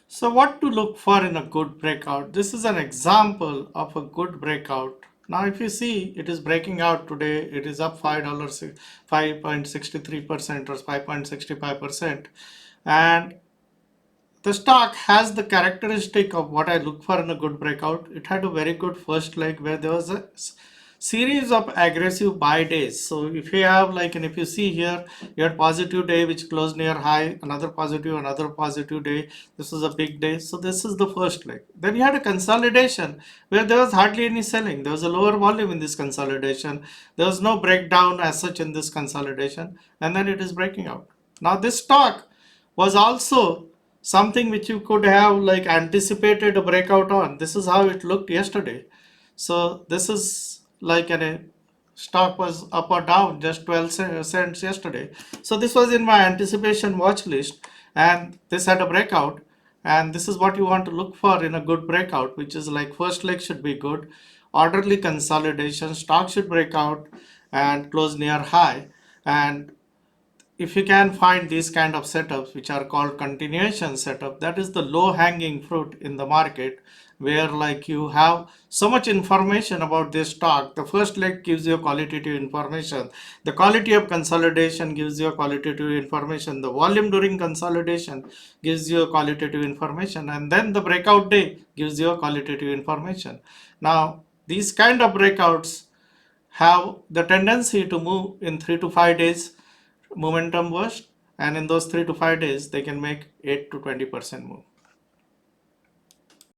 So what to look for in a good breakout? This is an example of a good breakout. Now if you see, it is breaking out today. It is up $5, 5.63% or 5.65%. And the stock has the characteristic of what I look for in a good breakout. It had a very good first leg where there was a series of aggressive buy days. So if you have like, and if you see here, you had positive day which closed near high, another positive day. This was a big day. So this is the first leg. Then you had a consolidation where there was hardly any selling. There was a lower volume in this consolidation. There was no breakdown as such in this consolidation. And then it is breaking out. Now this stock was also something which you could have like anticipated a breakout on. This is how it looked yesterday. So this is like a stock was up or down just 12 cents yesterday. So this was in my anticipation watch list, and this had a breakout. And this is what you want to look for in a good breakout, which is like first leg should be good, orderly consolidation, stock should break out and close near high. And if you can find these kind of setups which are called continuation setup, that is the low hanging fruit in the market, where like you have so much information about this stock. The first leg gives you qualitative information, the quality of consolidation gives you qualitative information, the volume during consolidation gives you qualitative information, and then the breakout day gives you qualitative information. Now these kind of breakouts have the tendency to move in 3 to 5 days momentum burst, and in those 3 to 5 days they can make 8 to 20% move.